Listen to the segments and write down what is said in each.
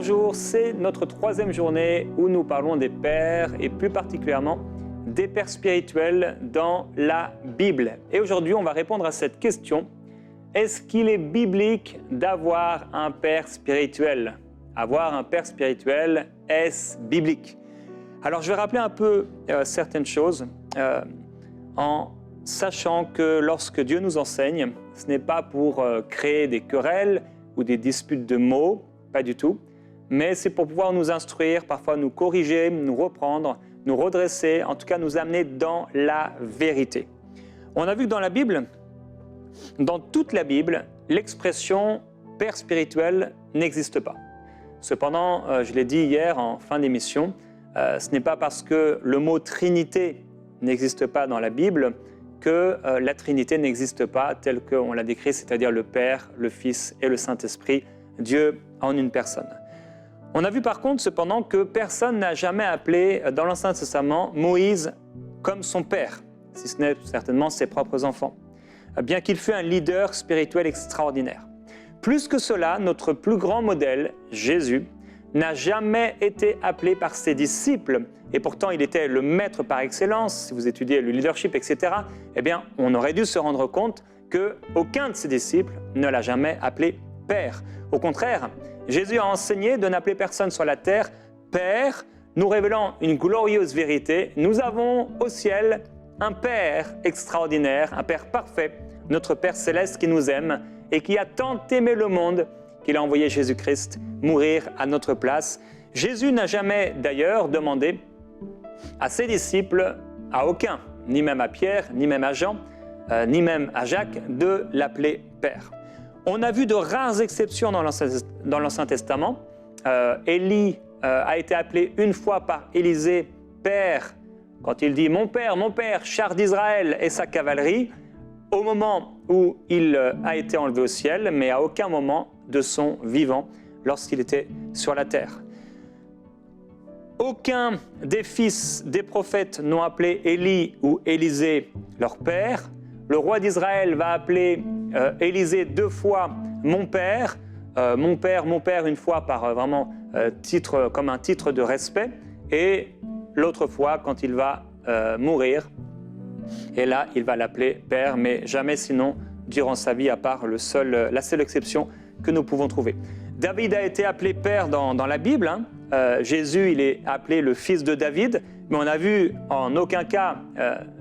Bonjour, c'est notre troisième journée où nous parlons des pères et plus particulièrement des pères spirituels dans la Bible. Et aujourd'hui, on va répondre à cette question. Est-ce qu'il est biblique d'avoir un père spirituel? Avoir un père spirituel, est-ce biblique? Alors, je vais rappeler un peu certaines choses en sachant que lorsque Dieu nous enseigne, ce n'est pas pour créer des querelles ou des disputes de mots, pas du tout, mais c'est pour pouvoir nous instruire, parfois nous corriger, nous reprendre, nous redresser, en tout cas nous amener dans la vérité. On a vu que dans la Bible, dans toute la Bible, l'expression « père spirituel » n'existe pas. Cependant, je l'ai dit hier en fin d'émission, ce n'est pas parce que le mot « Trinité » n'existe pas dans la Bible que la Trinité n'existe pas telle qu'on l'a décrit, c'est-à-dire le Père, le Fils et le Saint-Esprit, Dieu en une personne. On a vu par contre cependant que personne n'a jamais appelé dans l'Ancien Testament Moïse comme son père, si ce n'est certainement ses propres enfants, bien qu'il fût un leader spirituel extraordinaire. Plus que cela, notre plus grand modèle, Jésus, n'a jamais été appelé par ses disciples, et pourtant il était le maître par excellence. Si vous étudiez le leadership, etc., eh bien, on aurait dû se rendre compte qu'aucun de ses disciples ne l'a jamais appelé Père. Au contraire, Jésus a enseigné de n'appeler personne sur la terre Père, nous révélant une glorieuse vérité. Nous avons au ciel un Père extraordinaire, un Père parfait, notre Père céleste qui nous aime et qui a tant aimé le monde qu'il a envoyé Jésus-Christ mourir à notre place. Jésus n'a jamais d'ailleurs demandé à ses disciples, à aucun, ni même à Pierre, ni même à Jean, ni même à Jacques, de l'appeler Père. On a vu de rares exceptions dans l'Ancien Testament. Élie a été appelé une fois par Élisée Père, quand il dit « Mon père, char d'Israël et sa cavalerie », au moment où il a été enlevé au ciel, mais à aucun moment de son vivant lorsqu'il était sur la terre. Aucun des fils des prophètes n'ont appelé Élie ou Élisée leur père. Le roi d'Israël va appeler Élisée 2 fois mon père, une fois par vraiment titre, comme un titre de respect, et l'autre fois quand il va mourir. Et là, il va l'appeler Père, mais jamais sinon durant sa vie, à part la seule exception que nous pouvons trouver. David a été appelé Père dans la Bible. Jésus, il est appelé le fils de David, mais on a vu en aucun cas,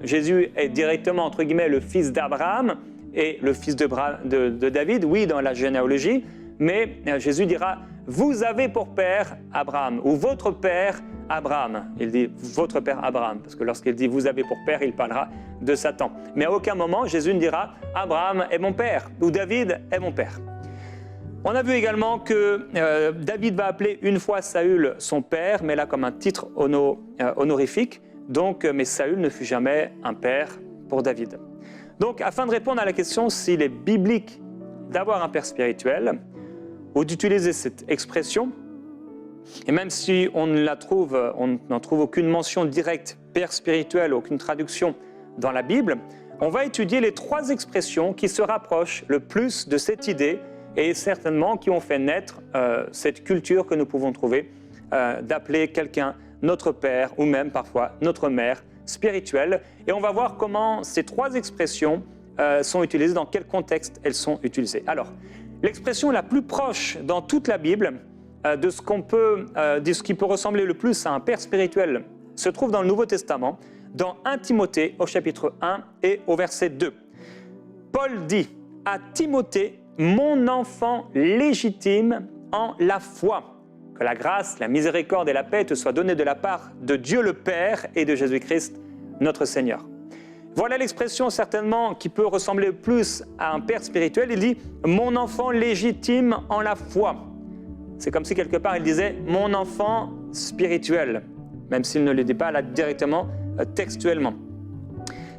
Jésus est directement, entre guillemets, le fils d'Abraham et le fils de David, oui, dans la généalogie, mais Jésus dira « Vous avez pour père Abraham » ou « Votre père Abraham ». Il dit « Votre père Abraham » parce que lorsqu'il dit « Vous avez pour père », il parlera de Satan. Mais à aucun moment, Jésus ne dira « Abraham est mon père » ou « David est mon père ». On a vu également que David va appeler une fois Saül son père, mais là comme un titre honorifique. Donc, mais Saül ne fut jamais un père pour David. Donc, afin de répondre à la question s'il est biblique d'avoir un père spirituel, ou d'utiliser cette expression, et même si on n'en trouve aucune mention directe, père spirituel, aucune traduction dans la Bible, on va étudier les 3 expressions qui se rapprochent le plus de cette idée et certainement qui ont fait naître cette culture que nous pouvons trouver d'appeler quelqu'un notre père ou même parfois notre mère spirituelle. Et on va voir comment ces 3 expressions sont utilisées, dans quel contexte elles sont utilisées. Alors, l'expression la plus proche dans toute la Bible de ce qui peut ressembler le plus à un père spirituel se trouve dans le Nouveau Testament, dans 1 Timothée au chapitre 1 et au verset 2. Paul dit à Timothée, « Mon enfant légitime en la foi, que la grâce, la miséricorde et la paix te soient données de la part de Dieu le Père et de Jésus-Christ, notre Seigneur. » Voilà l'expression certainement qui peut ressembler plus à un père spirituel. Il dit « Mon enfant légitime en la foi ». C'est comme si quelque part il disait « Mon enfant spirituel », même s'il ne le dit pas là directement, textuellement.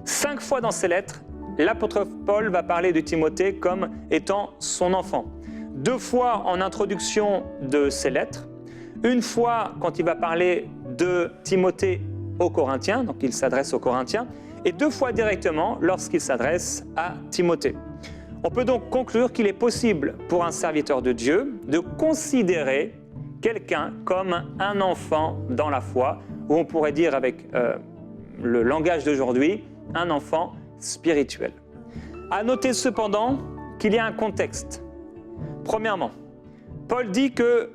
5 fois dans ses lettres, l'apôtre Paul va parler de Timothée comme étant son enfant. 2 fois en introduction de ses lettres, 1 fois quand il va parler de Timothée aux Corinthiens, donc il s'adresse aux Corinthiens, et 2 fois directement lorsqu'il s'adresse à Timothée. On peut donc conclure qu'il est possible pour un serviteur de Dieu de considérer quelqu'un comme un enfant dans la foi, ou on pourrait dire avec le langage d'aujourd'hui, un enfant spirituel. À noter cependant qu'il y a un contexte. Premièrement, Paul dit que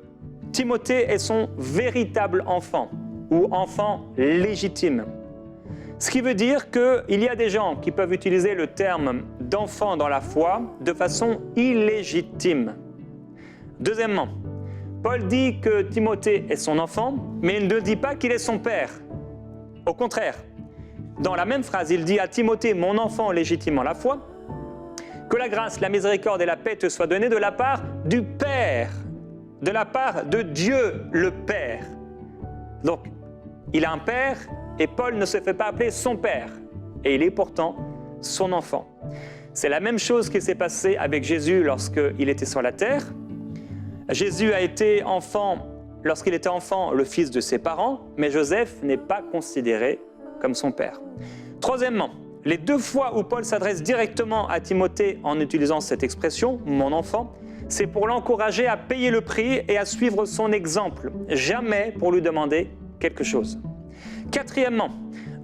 Timothée est son véritable enfant, ou enfant légitime. Ce qui veut dire qu'il y a des gens qui peuvent utiliser le terme d'enfant dans la foi de façon illégitime. Deuxièmement, Paul dit que Timothée est son enfant, mais il ne dit pas qu'il est son père. Au contraire, dans la même phrase, il dit à Timothée, mon enfant légitime en la foi, que la grâce, la miséricorde et la paix te soient données de la part du Père, de la part de Dieu le Père. Donc, il a un père et Paul ne se fait pas appeler son père. Et il est pourtant son enfant. C'est la même chose qui s'est passée avec Jésus lorsqu'il était sur la terre. Jésus a été enfant, lorsqu'il était enfant, le fils de ses parents, mais Joseph n'est pas considéré comme son père. Troisièmement, les 2 fois où Paul s'adresse directement à Timothée en utilisant cette expression, « mon enfant », c'est pour l'encourager à payer le prix et à suivre son exemple, jamais pour lui demander quelque chose. Quatrièmement,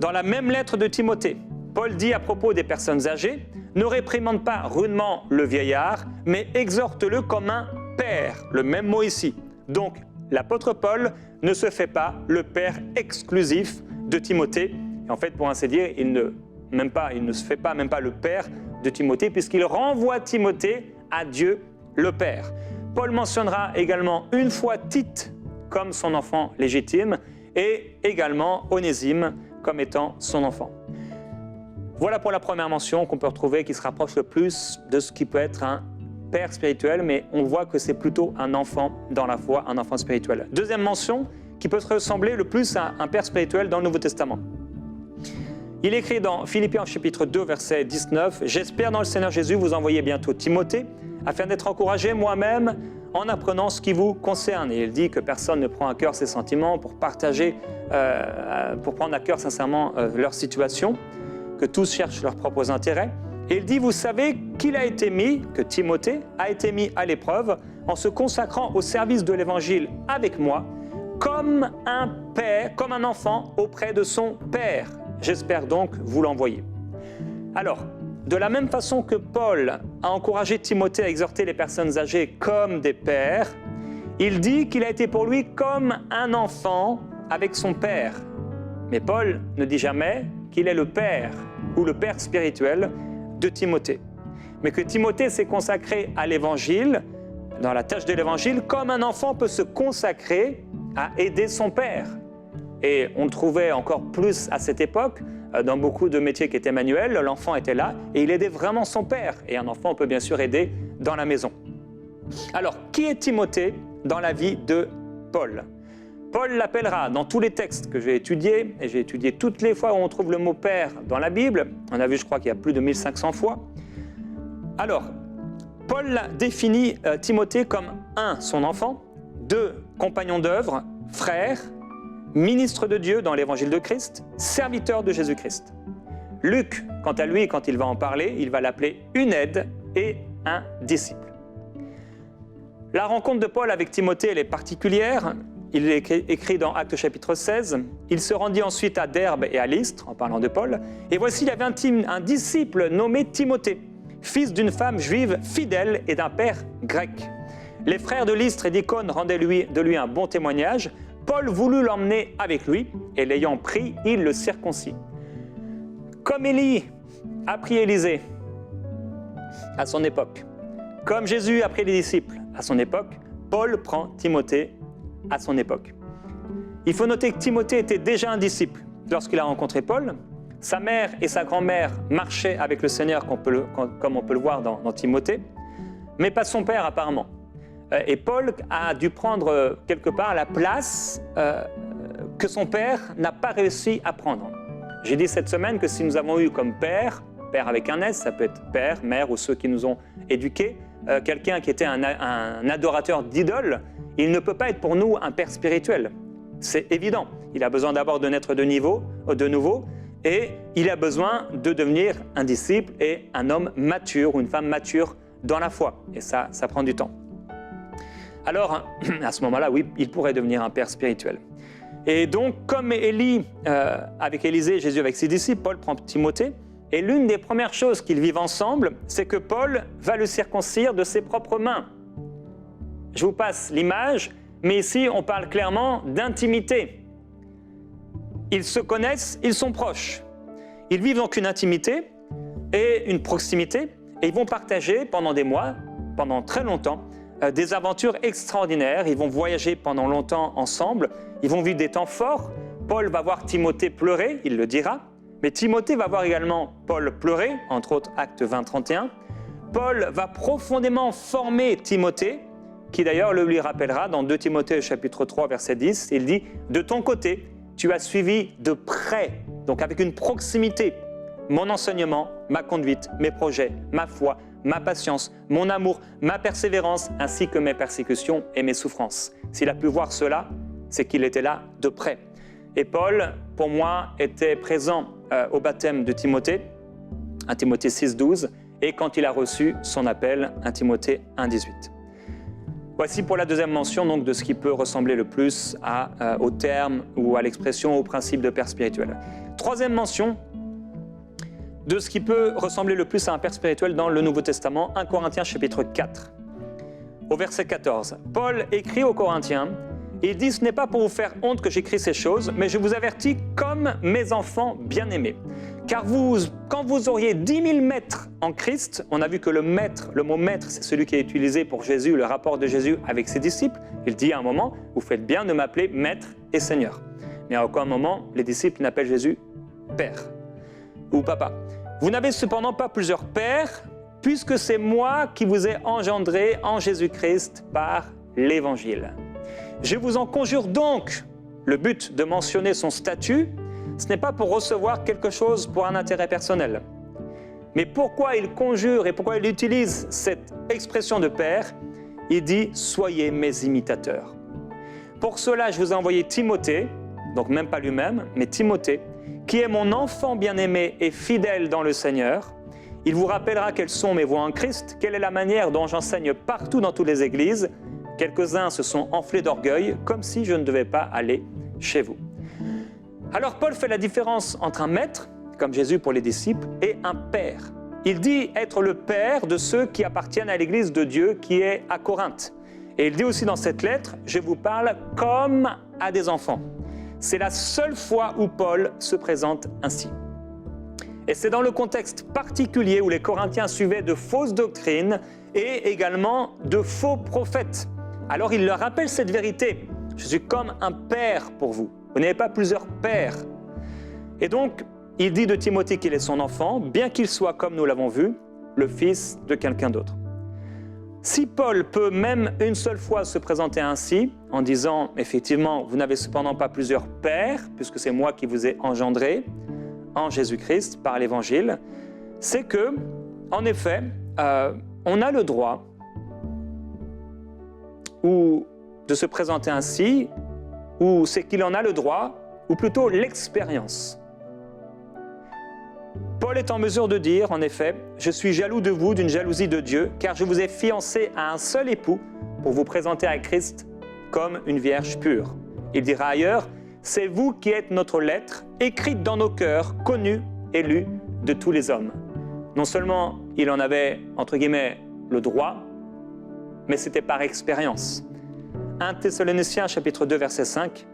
dans la même lettre de Timothée, Paul dit à propos des personnes âgées, « Ne réprimande pas rudement le vieillard, mais exhorte-le comme un père », le même mot ici. Donc, l'apôtre Paul ne se fait pas le père exclusif de Timothée. Et en fait, pour ainsi dire, il ne se fait pas même pas le père de Timothée, puisqu'il renvoie Timothée à Dieu le Père. Paul mentionnera également une fois Tite comme son enfant légitime et également Onésime comme étant son enfant. Voilà pour la première mention qu'on peut retrouver qui se rapproche le plus de ce qui peut être un père spirituel, mais on voit que c'est plutôt un enfant dans la foi, un enfant spirituel. Deuxième mention qui peut se ressembler le plus à un père spirituel dans le Nouveau Testament. Il écrit dans Philippiens chapitre 2, verset 19 « J'espère dans le Seigneur Jésus vous envoyer bientôt Timothée, afin d'être encouragé moi-même en apprenant ce qui vous concerne. » Et il dit que personne ne prend à cœur ses sentiments pour partager, pour prendre à cœur sincèrement leur situation, que tous cherchent leurs propres intérêts. Et il dit, vous savez qu'il a été mis, que Timothée a été mis à l'épreuve en se consacrant au service de l'Évangile avec moi, comme un père, comme un enfant auprès de son père. J'espère donc vous l'envoyer. Alors, de la même façon que Paul a encouragé Timothée à exhorter les personnes âgées comme des pères, il dit qu'il a été pour lui comme un enfant avec son père. Mais Paul ne dit jamais qu'il est le père ou le père spirituel de Timothée. Mais que Timothée s'est consacré à l'Évangile, dans la tâche de l'Évangile, comme un enfant peut se consacrer à aider son père. Et on le trouvait encore plus à cette époque, dans beaucoup de métiers qui étaient manuels, l'enfant était là et il aidait vraiment son père. Et un enfant peut bien sûr aider dans la maison. Alors, qui est Timothée dans la vie de Paul ? Paul l'appellera dans tous les textes que j'ai étudiés, et j'ai étudié toutes les fois où on trouve le mot « père » dans la Bible. On a vu, je crois qu'il y a plus de 1500 fois. Alors, Paul définit Timothée comme 1. Son enfant, 2. Compagnon d'œuvre, frère, ministre de Dieu dans l'évangile de Christ, serviteur de Jésus-Christ. Luc, quant à lui, quand il va en parler, il va l'appeler une aide et un disciple. La rencontre de Paul avec Timothée, elle est particulière. Il est écrit dans Actes chapitre 16. Il se rendit ensuite à Derbe et à Lystre, en parlant de Paul. Et voici, il y avait un disciple nommé Timothée, fils d'une femme juive fidèle et d'un père grec. Les frères de Lystre et d'Icône rendaient de lui un bon témoignage. Paul voulut l'emmener avec lui, et l'ayant pris, il le circoncit. Comme Élie a pris Élisée à son époque, comme Jésus a pris les disciples à son époque, Paul prend Timothée à son époque. Il faut noter que Timothée était déjà un disciple lorsqu'il a rencontré Paul. Sa mère et sa grand-mère marchaient avec le Seigneur, comme on peut le voir dans Timothée, mais pas son père apparemment. Et Paul a dû prendre quelque part la place que son père n'a pas réussi à prendre. J'ai dit cette semaine que si nous avons eu comme père avec un S, ça peut être père, mère ou ceux qui nous ont éduqués, quelqu'un qui était un adorateur d'idoles, il ne peut pas être pour nous un père spirituel. C'est évident. Il a besoin d'abord de naître de nouveau et il a besoin de devenir un disciple et un homme mature ou une femme mature dans la foi. Et ça prend du temps. alors à ce moment-là, oui, il pourrait devenir un père spirituel. Et donc, comme Élie avec Élisée, Jésus avec ses disciples, Paul prend Timothée, et l'une des premières choses qu'ils vivent ensemble, c'est que Paul va le circoncire de ses propres mains. Je vous passe l'image, mais ici, on parle clairement d'intimité. Ils se connaissent, ils sont proches. Ils vivent donc une intimité et une proximité, et ils vont partager pendant des mois, pendant très longtemps, des aventures extraordinaires. Ils vont voyager pendant longtemps ensemble, ils vont vivre des temps forts. Paul va voir Timothée pleurer, il le dira, mais Timothée va voir également Paul pleurer, entre autres Actes 20-31. Paul va profondément former Timothée, qui d'ailleurs le lui rappellera dans 2 Timothée chapitre 3 verset 10, il dit « De ton côté, tu as suivi de près, donc avec une proximité, mon enseignement, ma conduite, mes projets, ma foi, ma patience, mon amour, ma persévérance, ainsi que mes persécutions et mes souffrances. » S'il a pu voir cela, c'est qu'il était là de près. Et Paul, pour moi, était présent au baptême de Timothée, 1 Timothée 6,12, et quand il a reçu son appel, 1 Timothée 1,18. Voici pour la deuxième mention donc, de ce qui peut ressembler le plus au terme ou à l'expression, au principe de père spirituel. Troisième mention de ce qui peut ressembler le plus à un père spirituel dans le Nouveau Testament, 1 Corinthiens chapitre 4, au verset 14. Paul écrit aux Corinthiens, il dit « Ce n'est pas pour vous faire honte que j'écris ces choses, mais je vous avertis comme mes enfants bien-aimés. Car quand vous auriez 10 000 maîtres en Christ, on a vu que le mot maître, c'est celui qui est utilisé pour Jésus, le rapport de Jésus avec ses disciples. Il dit à un moment, vous faites bien de m'appeler maître et Seigneur. Mais à aucun moment, les disciples n'appellent Jésus Père ou Papa. Vous n'avez cependant pas plusieurs pères, puisque c'est moi qui vous ai engendré en Jésus-Christ par l'Évangile. Je vous en conjure donc, le but de mentionner son statut, ce n'est pas pour recevoir quelque chose pour un intérêt personnel. Mais pourquoi il conjure et pourquoi il utilise cette expression de père? Il dit « Soyez mes imitateurs ». Pour cela, je vous ai envoyé Timothée, donc même pas lui-même, mais Timothée, qui est mon enfant bien-aimé et fidèle dans le Seigneur. Il vous rappellera quelles sont mes voies en Christ, quelle est la manière dont j'enseigne partout dans toutes les églises. Quelques-uns se sont enflés d'orgueil, comme si je ne devais pas aller chez vous. Alors Paul fait la différence entre un maître, comme Jésus pour les disciples, et un père. Il dit être le père de ceux qui appartiennent à l'église de Dieu qui est à Corinthe. Et il dit aussi dans cette lettre, je vous parle comme à des enfants. C'est la seule fois où Paul se présente ainsi. Et c'est dans le contexte particulier où les Corinthiens suivaient de fausses doctrines et également de faux prophètes. Alors il leur rappelle cette vérité. Je suis comme un père pour vous. Vous n'avez pas plusieurs pères. Et donc, il dit de Timothée qu'il est son enfant, bien qu'il soit, comme nous l'avons vu, le fils de quelqu'un d'autre. Si Paul peut même une seule fois se présenter ainsi, en disant, effectivement, vous n'avez cependant pas plusieurs pères, puisque c'est moi qui vous ai engendré en Jésus-Christ par l'Évangile, c'est que, en effet, on a le droit ou de se présenter ainsi, ou c'est qu'il en a le droit, ou plutôt l'expérience. Paul est en mesure de dire, en effet, « Je suis jaloux de vous d'une jalousie de Dieu, car je vous ai fiancé à un seul époux pour vous présenter à Christ comme une vierge pure. » Il dira ailleurs, « C'est vous qui êtes notre lettre, écrite dans nos cœurs, connue et lue de tous les hommes. » Non seulement il en avait, entre guillemets, le droit, mais c'était par expérience. 1 Thessaloniciens chapitre 2 verset 5,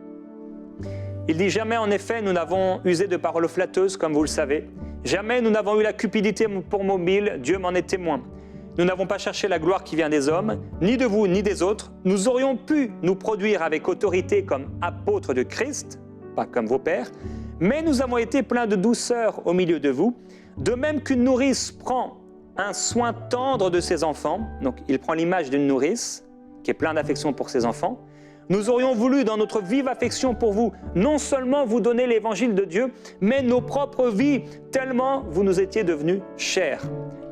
il dit « Jamais en effet nous n'avons usé de paroles flatteuses comme vous le savez, jamais nous n'avons eu la cupidité pour mobile, Dieu m'en est témoin. Nous n'avons pas cherché la gloire qui vient des hommes, ni de vous ni des autres. Nous aurions pu nous produire avec autorité comme apôtres de Christ, pas comme vos pères, mais nous avons été pleins de douceur au milieu de vous, de même qu'une nourrice prend un soin tendre de ses enfants. » Donc il prend l'image d'une nourrice qui est pleine d'affection pour ses enfants. « Nous aurions voulu, dans notre vive affection pour vous, non seulement vous donner l'évangile de Dieu, mais nos propres vies, tellement vous nous étiez devenus chers.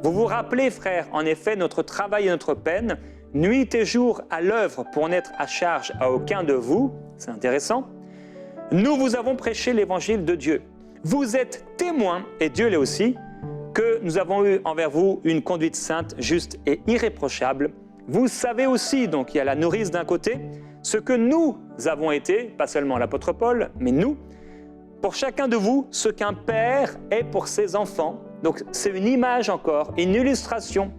Vous vous rappelez, frères, en effet, notre travail et notre peine, nuit et jour à l'œuvre pour n'être à charge à aucun de vous. » C'est intéressant. « Nous vous avons prêché l'évangile de Dieu. Vous êtes témoins, et Dieu l'est aussi, que nous avons eu envers vous une conduite sainte, juste et irréprochable. vous savez aussi, donc il y a la nourrice d'un côté, ce que nous avons été, pas seulement l'apôtre Paul, mais nous, pour chacun de vous, ce qu'un père est pour ses enfants. Donc c'est une image encore, une illustration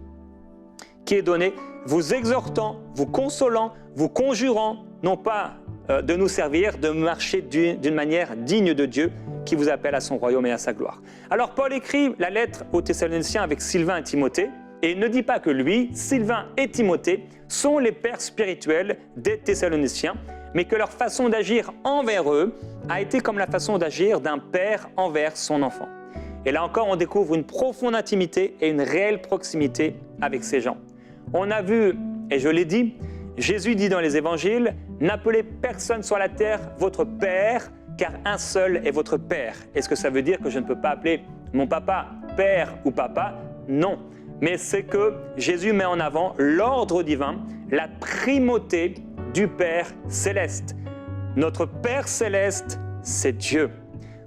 qui est donnée, vous exhortant, vous consolant, vous conjurant, non pas de nous servir, de marcher d'une manière digne de Dieu qui vous appelle à son royaume et à sa gloire. Alors Paul écrit la lettre aux Thessaloniciens avec Sylvain et Timothée, et il ne dit pas que lui, Sylvain et Timothée, sont les pères spirituels des Thessaloniciens, mais que leur façon d'agir envers eux a été comme la façon d'agir d'un père envers son enfant. Et là encore, on découvre une profonde intimité et une réelle proximité avec ces gens. On a vu, et je l'ai dit, Jésus dit dans les évangiles, « N'appelez personne sur la terre votre père, car un seul est votre père. » Est-ce que ça veut dire que je ne peux pas appeler mon papa père ou papa? Non. Mais c'est que Jésus met en avant l'ordre divin, la primauté du Père céleste. Notre Père céleste, c'est Dieu.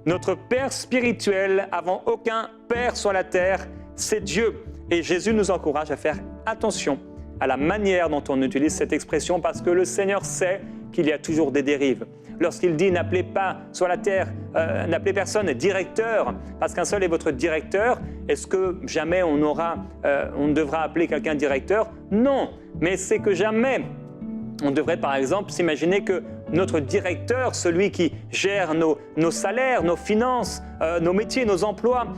Notre Père spirituel, avant aucun Père sur la terre, c'est Dieu. Et Jésus nous encourage à faire attention à la manière dont on utilise cette expression parce que le Seigneur sait qu'il y a toujours des dérives. Lorsqu'il dit « n'appelez pas sur la terre, n'appelez personne directeur, parce qu'un seul est votre directeur », est-ce que jamais on devra appeler quelqu'un directeur? Non, mais c'est que jamais on devrait par exemple s'imaginer que notre directeur, celui qui gère nos salaires, nos finances, nos métiers, nos emplois,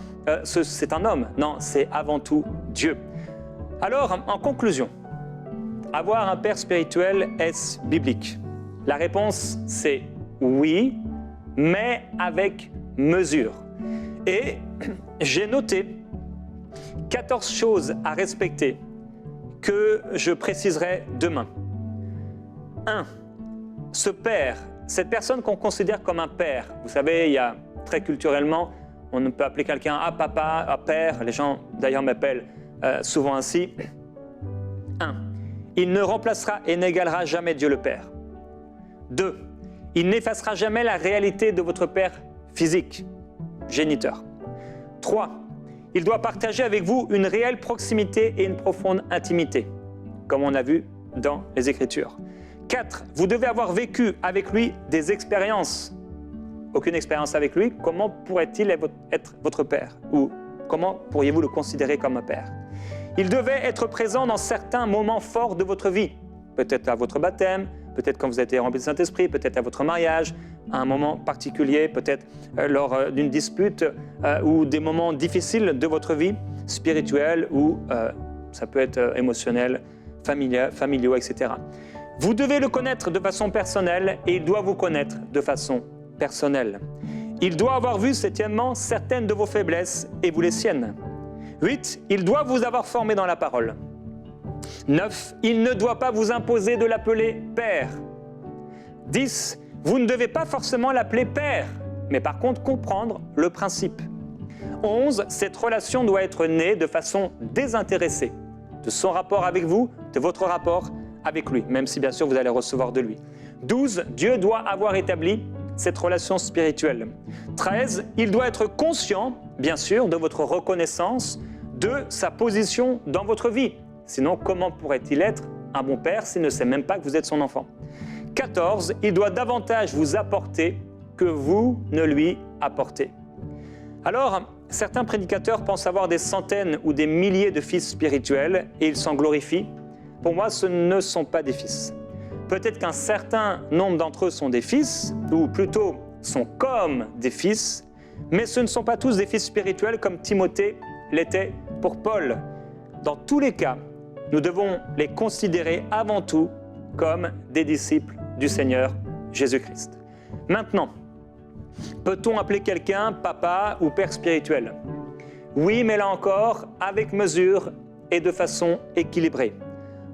c'est un homme. Non, c'est avant tout Dieu. Alors, en conclusion, avoir un père spirituel, est-ce biblique? La réponse, c'est oui, mais avec mesure. Et j'ai noté 14 choses à respecter que je préciserai demain. 1. Ce père, cette personne qu'on considère comme un père, vous savez, il y a très culturellement, on peut appeler quelqu'un à papa, à père, les gens d'ailleurs m'appellent souvent ainsi. 1. Il ne remplacera et n'égalera jamais Dieu le Père. 2. Il n'effacera jamais la réalité de votre Père physique, géniteur. 3. Il doit partager avec vous une réelle proximité et une profonde intimité, comme on a vu dans les Écritures. 4. Vous devez avoir vécu avec lui des expériences. Aucune expérience avec lui, comment pourrait-il être votre père? Ou comment pourriez-vous le considérer comme un père? Il devait être présent dans certains moments forts de votre vie, peut-être à votre baptême, peut-être quand vous avez été rempli du Saint-Esprit, peut-être à votre mariage, à un moment particulier, peut-être lors d'une dispute ou des moments difficiles de votre vie, spirituelle ou ça peut être émotionnel, familiaux, etc. Vous devez le connaître de façon personnelle et il doit vous connaître de façon personnelle. Il doit avoir vu, septièmement, certaines de vos faiblesses et vous les siennes. 8. Il doit vous avoir formé dans la parole. 9. Il ne doit pas vous imposer de l'appeler Père. 10. Vous ne devez pas forcément l'appeler Père, mais par contre comprendre le principe. 11. Cette relation doit être née de façon désintéressée, de son rapport avec vous, de votre rapport avec lui, même si bien sûr vous allez recevoir de lui. 12. Dieu doit avoir établi cette relation spirituelle. 13. Il doit être conscient, bien sûr, de votre reconnaissance, de sa position dans votre vie. Sinon, comment pourrait-il être un bon père s'il ne sait même pas que vous êtes son enfant? 14. Il doit davantage vous apporter que vous ne lui apportez. Alors, certains prédicateurs pensent avoir des centaines ou des milliers de fils spirituels et ils s'en glorifient. Pour moi, ce ne sont pas des fils. Peut-être qu'un certain nombre d'entre eux sont des fils, ou plutôt sont comme des fils, mais ce ne sont pas tous des fils spirituels comme Timothée l'était pour Paul. Dans tous les cas, nous devons les considérer avant tout comme des disciples du Seigneur Jésus-Christ. Maintenant, peut-on appeler quelqu'un papa ou père spirituel? Oui, mais là encore, avec mesure et de façon équilibrée.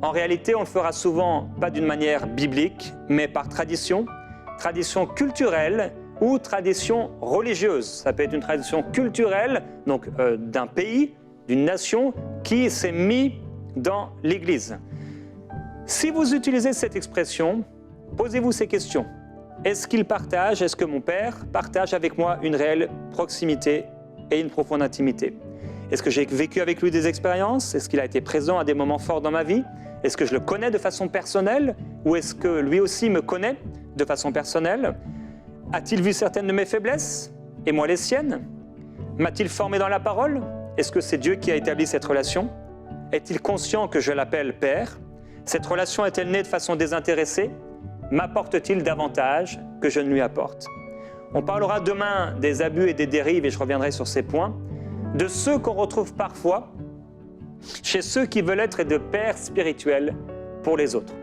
En réalité, on le fera souvent pas d'une manière biblique, mais par tradition, tradition culturelle ou tradition religieuse. Ça peut être une tradition culturelle, donc d'un pays, d'une nation, qui s'est mis dans l'Église. Si vous utilisez cette expression, posez-vous ces questions. Est-ce que mon père partage avec moi une réelle proximité et une profonde intimité? Est-ce que j'ai vécu avec lui des expériences? Est-ce qu'il a été présent à des moments forts dans ma vie? Est-ce que je le connais de façon personnelle ou est-ce que lui aussi me connaît de façon personnelle? A-t-il vu certaines de mes faiblesses et moi les siennes? M'a-t-il formé dans la parole? Est-ce que c'est Dieu qui a établi cette relation? Est-il conscient que je l'appelle Père? Cette relation est-elle née de façon désintéressée? M'apporte-t-il davantage que je ne lui apporte? On parlera demain des abus et des dérives, et je reviendrai sur ces points, de ceux qu'on retrouve parfois chez ceux qui veulent être de pères spirituels pour les autres.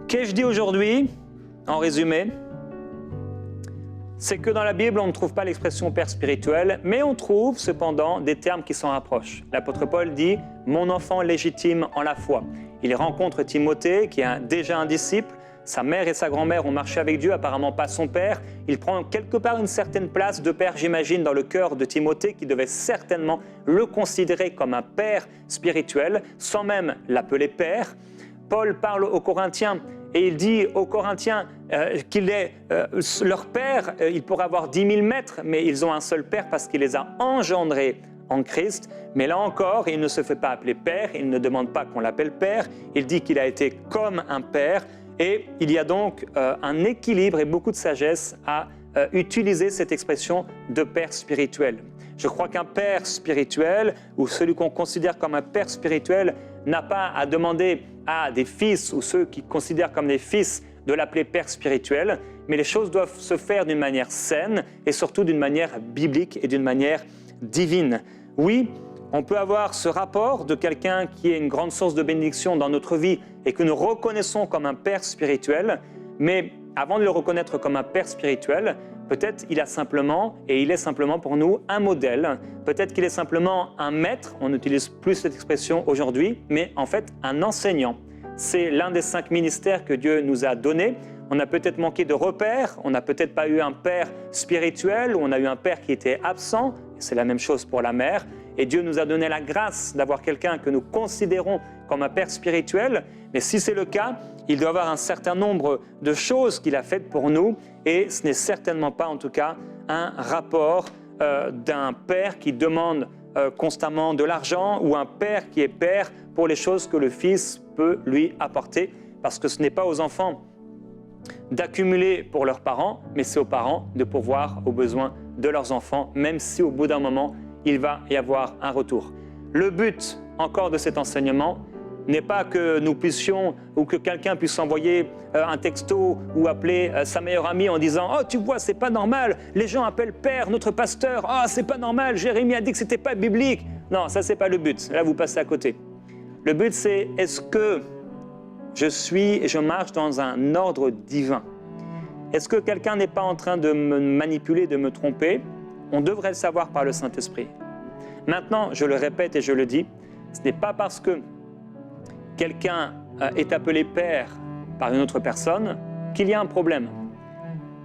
Qu'ai-je dit aujourd'hui, en résumé? C'est que dans la Bible, on ne trouve pas l'expression père spirituel, mais on trouve cependant des termes qui s'en rapprochent. L'apôtre Paul dit « mon enfant légitime en la foi ». Il rencontre Timothée, qui est déjà un disciple. Sa mère et sa grand-mère ont marché avec Dieu, apparemment pas son père. Il prend quelque part une certaine place de père, j'imagine, dans le cœur de Timothée, qui devait certainement le considérer comme un père spirituel, sans même l'appeler père. Paul parle aux Corinthiens et il dit aux Corinthiens qu'il est leur père. Il pourrait avoir 10 000 maîtres, mais ils ont un seul père parce qu'il les a engendrés en Christ. Mais là encore, il ne se fait pas appeler père, il ne demande pas qu'on l'appelle père. Il dit qu'il a été comme un père. Et il y a donc un équilibre et beaucoup de sagesse à utiliser cette expression de père spirituel. Je crois qu'un père spirituel, ou celui qu'on considère comme un père spirituel, n'a pas à demander à des fils ou ceux qui considèrent comme des fils de l'appeler père spirituel, mais les choses doivent se faire d'une manière saine et surtout d'une manière biblique et d'une manière divine. Oui, on peut avoir ce rapport de quelqu'un qui est une grande source de bénédiction dans notre vie et que nous reconnaissons comme un père spirituel, mais avant de le reconnaître comme un père spirituel, peut-être il est simplement pour nous un modèle, peut-être qu'il est simplement un maître, on n'utilise plus cette expression aujourd'hui, mais en fait un enseignant. C'est l'un des 5 ministères que Dieu nous a donnés. On a peut-être manqué de repères, on n'a peut-être pas eu un père spirituel, ou on a eu un père qui était absent, c'est la même chose pour la mère. Et Dieu nous a donné la grâce d'avoir quelqu'un que nous considérons comme un père spirituel. Mais si c'est le cas, il doit y avoir un certain nombre de choses qu'il a faites pour nous. Et ce n'est certainement pas, en tout cas, un rapport d'un père qui demande constamment de l'argent ou un père qui est père pour les choses que le fils peut lui apporter. Parce que ce n'est pas aux enfants d'accumuler pour leurs parents, mais c'est aux parents de pourvoir aux besoins de leurs enfants, même si au bout d'un moment, il va y avoir un retour. Le but encore de cet enseignement n'est pas que nous puissions ou que quelqu'un puisse envoyer un texto ou appeler sa meilleure amie en disant « Oh, tu vois, c'est pas normal, les gens appellent père notre pasteur, oh, c'est pas normal, Jérémie a dit que c'était pas biblique. » Non, ça c'est pas le but, là vous passez à côté. Le but c'est est-ce que je suis et je marche dans un ordre divin? Est-ce que quelqu'un n'est pas en train de me manipuler, de me tromper? On devrait le savoir par le Saint-Esprit. Maintenant, je le répète et je le dis, ce n'est pas parce que quelqu'un est appelé père par une autre personne qu'il y a un problème.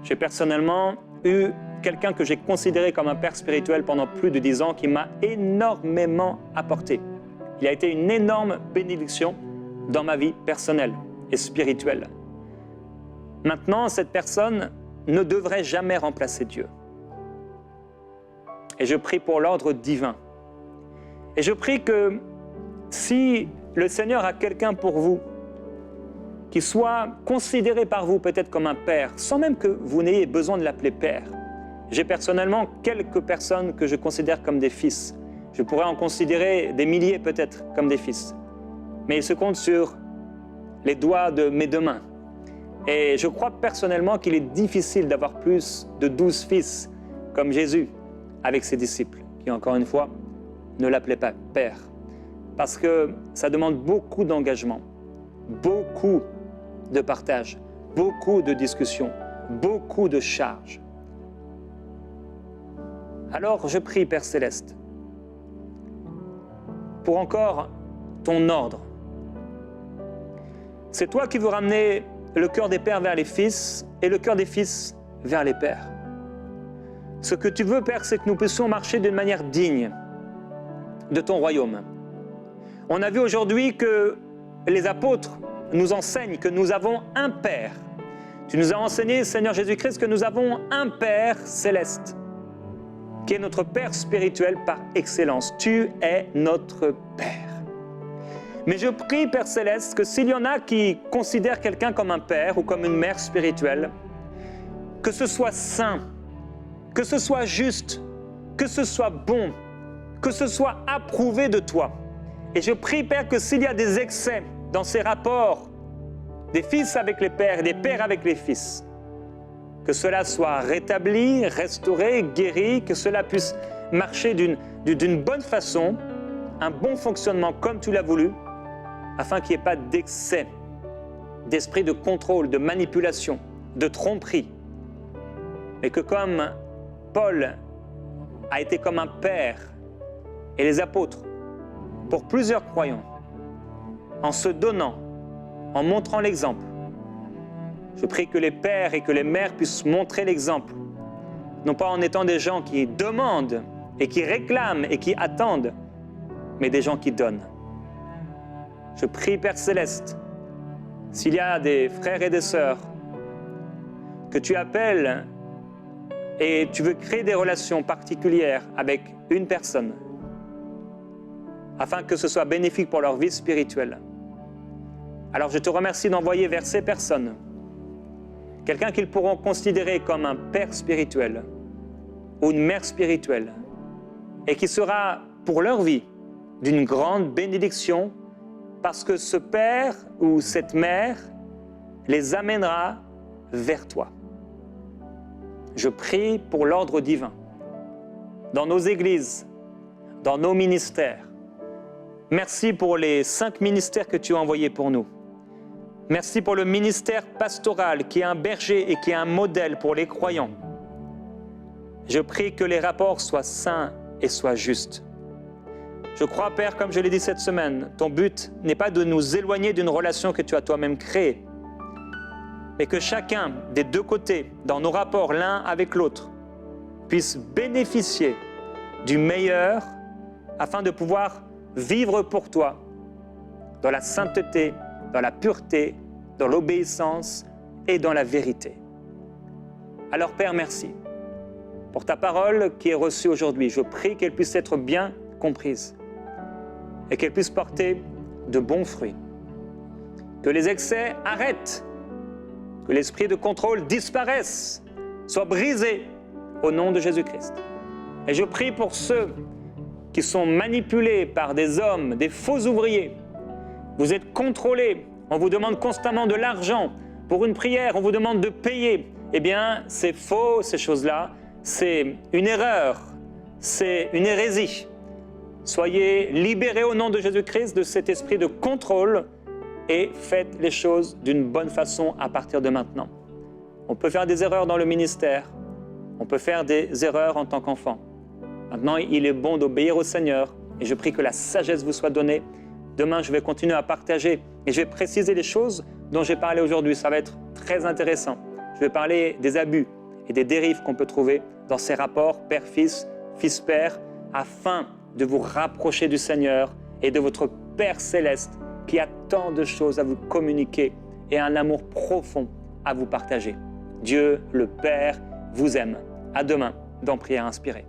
J'ai personnellement eu quelqu'un que j'ai considéré comme un père spirituel pendant plus de 10 ans qui m'a énormément apporté. Il a été une énorme bénédiction dans ma vie personnelle et spirituelle. Maintenant, cette personne ne devrait jamais remplacer Dieu. Et je prie pour l'ordre divin. Et je prie que si le Seigneur a quelqu'un pour vous, qui soit considéré par vous peut-être comme un père, sans même que vous n'ayez besoin de l'appeler père. J'ai personnellement quelques personnes que je considère comme des fils. Je pourrais en considérer des milliers peut-être comme des fils. Mais ils se comptent sur les doigts de mes 2 mains. Et je crois personnellement qu'il est difficile d'avoir plus de 12 fils comme Jésus avec ses disciples, qui encore une fois ne l'appelaient pas père. Parce que ça demande beaucoup d'engagement, beaucoup de partage, beaucoup de discussions, beaucoup de charges. Alors je prie, Père Céleste, pour encore ton ordre. C'est toi qui veux ramener le cœur des pères vers les fils et le cœur des fils vers les pères. Ce que tu veux, Père, c'est que nous puissions marcher d'une manière digne de ton royaume. On a vu aujourd'hui que les apôtres nous enseignent que nous avons un Père. Tu nous as enseigné, Seigneur Jésus-Christ, que nous avons un Père céleste, qui est notre Père spirituel par excellence. Tu es notre Père. Mais je prie, Père Céleste, que s'il y en a qui considèrent quelqu'un comme un père ou comme une mère spirituelle, que ce soit saint, que ce soit juste, que ce soit bon, que ce soit approuvé de toi. Et je prie, Père, que s'il y a des excès dans ces rapports des fils avec les pères et des pères avec les fils, que cela soit rétabli, restauré, guéri, que cela puisse marcher d'une bonne façon, un bon fonctionnement comme tu l'as voulu, afin qu'il n'y ait pas d'excès, d'esprit de contrôle, de manipulation, de tromperie. Et que comme Paul a été comme un père et les apôtres pour plusieurs croyants, en se donnant, en montrant l'exemple, je prie que les pères et que les mères puissent montrer l'exemple, non pas en étant des gens qui demandent et qui réclament et qui attendent, mais des gens qui donnent. Je prie, Père Céleste, s'il y a des frères et des sœurs que tu appelles et tu veux créer des relations particulières avec une personne, afin que ce soit bénéfique pour leur vie spirituelle. Alors je te remercie d'envoyer vers ces personnes quelqu'un qu'ils pourront considérer comme un père spirituel ou une mère spirituelle et qui sera pour leur vie d'une grande bénédiction parce que ce père ou cette mère les amènera vers toi. Je prie pour l'ordre divin dans nos églises, dans nos ministères. Merci pour les 5 ministères que tu as envoyés pour nous. Merci pour le ministère pastoral qui est un berger et qui est un modèle pour les croyants. Je prie que les rapports soient sains et soient justes. Je crois, Père, comme je l'ai dit cette semaine, ton but n'est pas de nous éloigner d'une relation que tu as toi-même créée, mais que chacun des deux côtés, dans nos rapports l'un avec l'autre, puisse bénéficier du meilleur afin de pouvoir vivre pour toi dans la sainteté, dans la pureté, dans l'obéissance et dans la vérité. Alors Père, merci pour ta parole qui est reçue aujourd'hui. Je prie qu'elle puisse être bien comprise et qu'elle puisse porter de bons fruits. Que les excès arrêtent, que l'esprit de contrôle disparaisse, soit brisé au nom de Jésus-Christ. Et je prie pour ceux qui sont manipulés par des hommes, des faux ouvriers. Vous êtes contrôlés, on vous demande constamment de l'argent. Pour une prière, on vous demande de payer. Eh bien, c'est faux, ces choses-là. C'est une erreur, c'est une hérésie. Soyez libérés au nom de Jésus-Christ de cet esprit de contrôle et faites les choses d'une bonne façon à partir de maintenant. On peut faire des erreurs dans le ministère, on peut faire des erreurs en tant qu'enfant. Maintenant, il est bon d'obéir au Seigneur et je prie que la sagesse vous soit donnée. Demain, je vais continuer à partager et je vais préciser les choses dont j'ai parlé aujourd'hui. Ça va être très intéressant. Je vais parler des abus et des dérives qu'on peut trouver dans ces rapports père-fils, fils-père, afin de vous rapprocher du Seigneur et de votre Père Céleste qui a tant de choses à vous communiquer et un amour profond à vous partager. Dieu, le Père, vous aime. À demain dans Prière Inspirée.